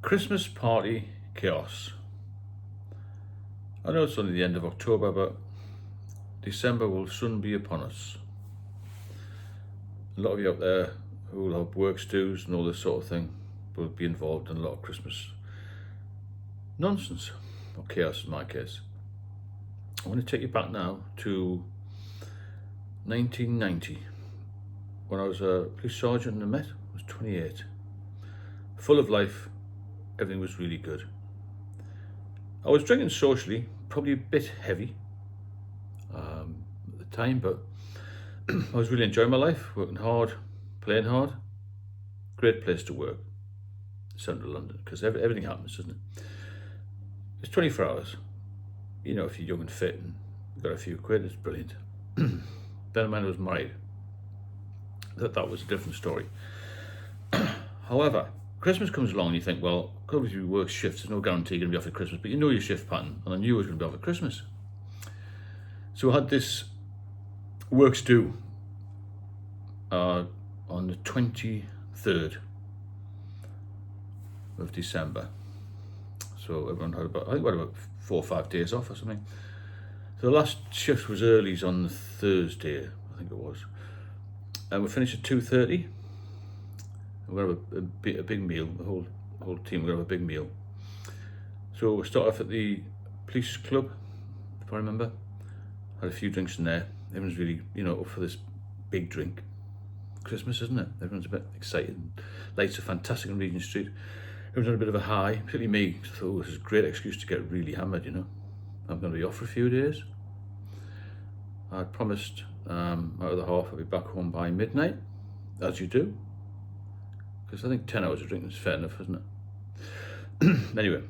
Christmas party chaos. I know it's only the end of October, but December will soon be upon us. A lot of you out there who will have work stews and all this sort of thing will be involved in a lot of Christmas nonsense, or chaos in my case. I want to take you back now to 1990, when I was a police sergeant in the Met. I was 28. Full of life, everything was really good. I was drinking socially, probably a bit heavy at the time, but I was really enjoying my life, working hard, playing hard. Great place to work, central London, because everything happens, doesn't it? It's 24 hours. You know, if you're young and fit and you've got a few quid, it's brilliant. Then when I was married, that was a different story. However, Christmas comes along and you think, well, because if you work shifts, there's no guarantee you're going to be off at Christmas, but you know your shift pattern, and I knew I was going to be off at Christmas. So I had this works due on the 23rd of December. So everyone had about 4 or 5 days off or something. So the last shift was early's on the Thursday, I think it was. And we finished at 2:30. We're going to have a big meal, the whole team, we're going to have a big meal. So we start off at the police club, if I remember. Had a few drinks in there. Everyone's really, up for this big drink. Christmas, isn't it? Everyone's a bit excited. Lights are fantastic on Regent Street. Everyone's on a bit of a high, particularly me. I thought, this is a great excuse to get really hammered, I'm going to be off for a few days. I'd promised out of the half I'd be back home by midnight, as you do. Because I think 10 hours of drinking is fair enough, isn't it? Anyway,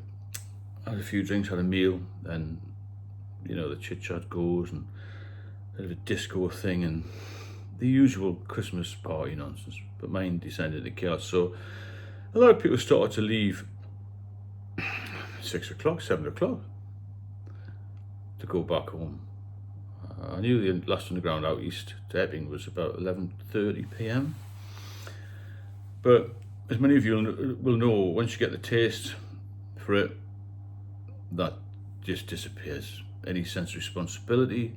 I had a few drinks, had a meal, and the chit chat goes, and a bit of a disco thing, and the usual Christmas party nonsense. But mine descended into chaos. So a lot of people started to leave 6 o'clock, 7 o'clock to go back home. I knew the last underground out east to Epping was about 11:30 p.m. But as many of you will know, once you get the taste for it, that just disappears. Any sense of responsibility,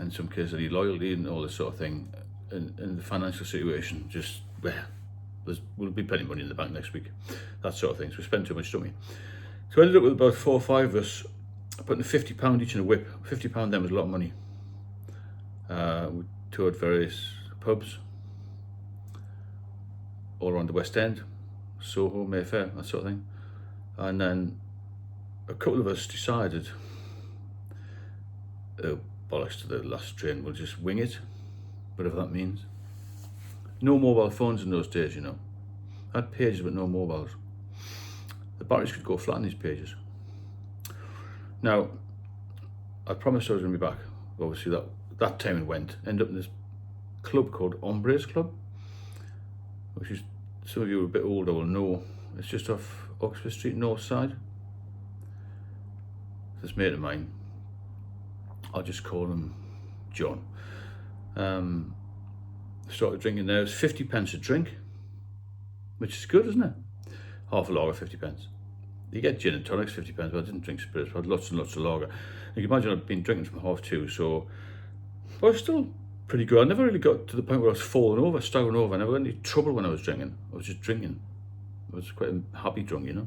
in some cases any loyalty and all this sort of thing, and the financial situation just, will be plenty of money in the bank next week, that sort of thing. So we spend too much, don't we? So I ended up with about 4 or 5 of us putting £50 each in a whip. £50 then was a lot of money. We toured various pubs all around the West End, Soho, Mayfair, that sort of thing. And then a couple of us decided, bollocks to the last train, we'll just wing it, whatever that means. No mobile phones in those days, I had pages but no mobiles. The batteries could go flat on these pages. Now, I promised I was going to be back. Obviously, that time it went. Ended up in this club called Hombres Club, which is, some of you who are a bit older will know, it's just off Oxford Street, north side. This mate of mine, I'll just call him John. Started drinking there. It was 50 pence a drink, which is good, isn't it? Half a lager, 50 pence. You get gin and tonics, 50 pence, but I didn't drink spirits, but I had lots and lots of lager. You can imagine I'd been drinking from 2:30, so I was still pretty good. I never really got to the point where I was falling over, staggering over. I never got any trouble when I was drinking. I was just drinking. I was quite a happy drunk, A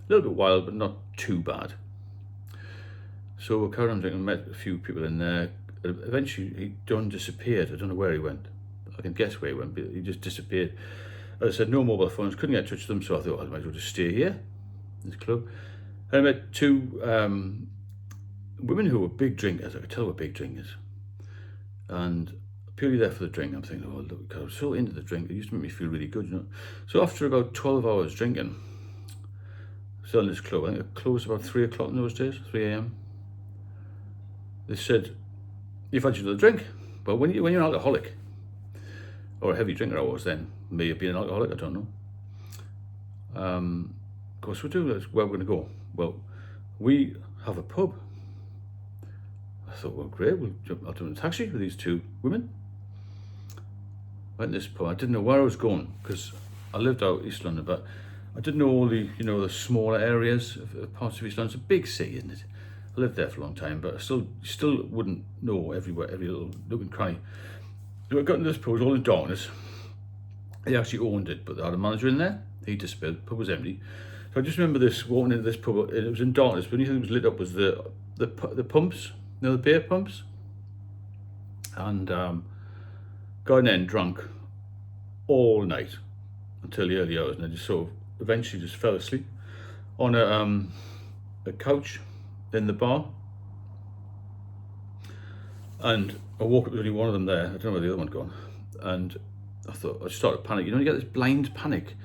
little bit wild, but not too bad. So I carried on drinking, met a few people in there. Eventually, John disappeared. I don't know where he went. I can guess where he went, but he just disappeared. As I said, no mobile phones, couldn't get in touch with them, so I thought I might as well just stay here, this club. And I met 2 women who were big drinkers. I could tell were big drinkers. And purely there for the drink, I'm thinking, oh, look, I was so into the drink, it used to make me feel really good, So after about 12 hours drinking, still in this club, I think it closed about 3 o'clock in those days, 3 a.m. They said, "You've had another drink." Well, when you're an alcoholic, or a heavy drinker I was then, may have been an alcoholic, I don't know. Of course we do, that's where we're going to go. Well, we have a pub. I thought, well, great, I'll jump in a taxi with these 2 women. Went to this pub. I didn't know where I was going because I lived out East London, but I didn't know all the, the smaller areas of parts of East London. It's a big city, isn't it? I lived there for a long time, but I still wouldn't know everywhere, every little nook and cranny. So I got into this pub, it was all in darkness. They actually owned it, but they had a manager in there. He disappeared, the pub was empty. So I just remember walking into this pub, and it was in darkness, but the only thing that was lit up was the pumps, the beer pumps. And got in there and drunk all night until the early hours, and I just sort of eventually just fell asleep on a couch in the bar. And I woke up with only one of them there. I don't know where the other one'd gone. And I thought, I started panicking. You get this blind panic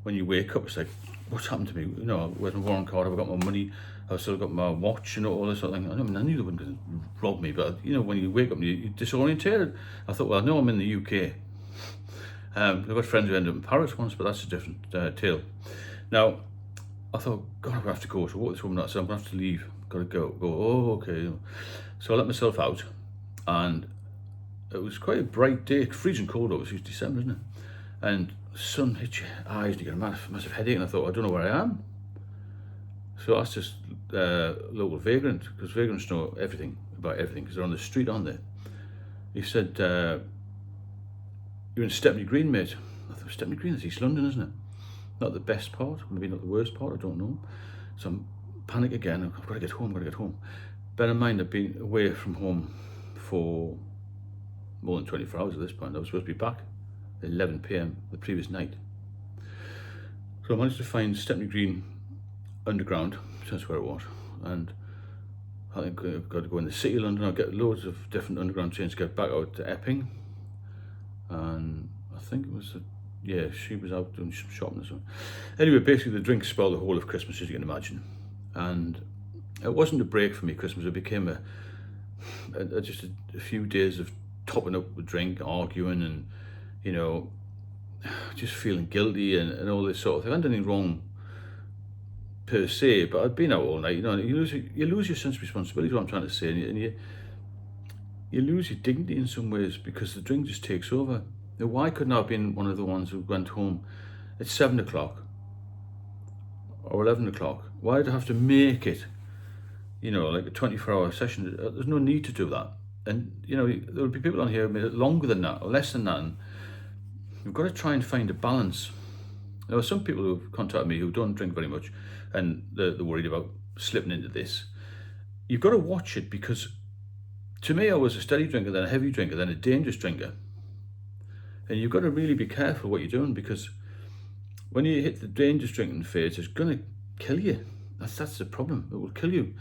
when you wake up. It's like, what's happened to me? Where's my warrant card? Have I got my money? I've still got my watch, all this sort of thing. I knew they weren't going to rob me, but when you wake up, you're disorientated. I thought, well, I know I'm in the UK. I've got friends who ended up in Paris once, but that's a different tale. Now, I thought, God, I'm going to have to go. So I woke this woman up, so I'm going to have to leave. Got to go. Oh, okay. So I let myself out, and it was quite a bright day, freezing cold, obviously, it's December, isn't it? And the sun hit your eyes and you get a massive headache, and I thought, I don't know where I am. So I asked this local vagrant, because vagrants know everything about everything, because they're on the street, aren't they? He said, you're in Stepney Green, mate. I thought, Stepney Green, that's East London, isn't it? Not the best part, maybe not the worst part, I don't know. So I'm panic again, I've got to get home. Bear in mind, I've been away from home for more than 24 hours at this point. I was supposed to be back at 11 p.m. the previous night. So I managed to find Stepney Green Underground, that's where it was. And I think I've got to go in the city of London. I'll get loads of different underground trains to get back out to Epping. And I think it was, she was out doing some shopping or something. Anyway, basically the drink spoiled the whole of Christmas, as you can imagine. And it wasn't a break for me, Christmas. It became just a few days of topping up with drink, arguing, and just feeling guilty and all this sort of thing. I hadn't done anything wrong per se, but I'd been out all night. You lose your sense of responsibility, is what I'm trying to say, and you lose your dignity in some ways because the drink just takes over. Why couldn't I have been one of the ones who went home at 7 o'clock or 11 o'clock? Why did I have to make it, like a 24-hour session? There's no need to do that. And, there'll be people on here who made it longer than that or less than that. And you've got to try and find a balance. There are some people who have contacted me who don't drink very much and they're worried about slipping into this. You've got to watch it, because to me, I was a steady drinker, then a heavy drinker, then a dangerous drinker. And you've got to really be careful what you're doing, because when you hit the dangerous drinking phase, it's going to kill you. That's the problem. It will kill you.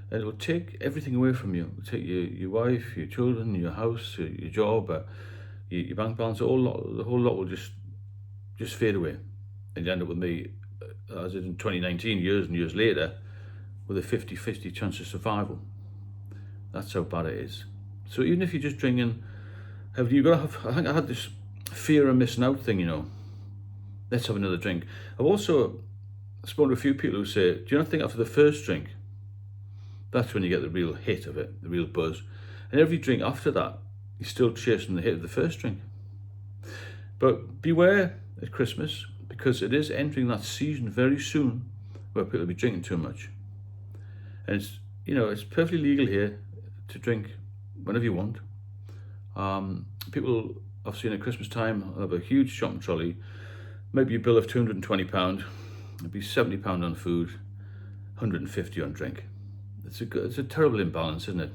And it will take everything away from you. It will take your wife, your children, your house, your job, your bank balance. The whole lot will just fade away. And you end up with me, as in 2019, years and years later, with a 50-50 chance of survival. That's how bad it is. So even if you're just drinking, you've got to have, I think I had this fear of missing out thing, let's have another drink. I've also spoken to a few people who say, do you not think after the first drink, that's when you get the real hit of it, the real buzz. And every drink after that, you're still chasing the hit of the first drink. But beware at Christmas, because it is entering that season very soon where people will be drinking too much. And it's, it's perfectly legal here to drink whenever you want. People I've seen at Christmas time have a huge shopping trolley, maybe a bill of £220, it'd be £70 on food, £150 on drink. It's a terrible imbalance, isn't it?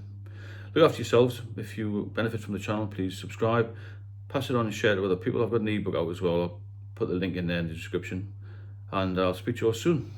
Look after yourselves. If you benefit from the channel, please subscribe, pass it on and share it with other people. I've got an ebook out as well. I'll put the link in there in the description, and I'll speak to you all soon.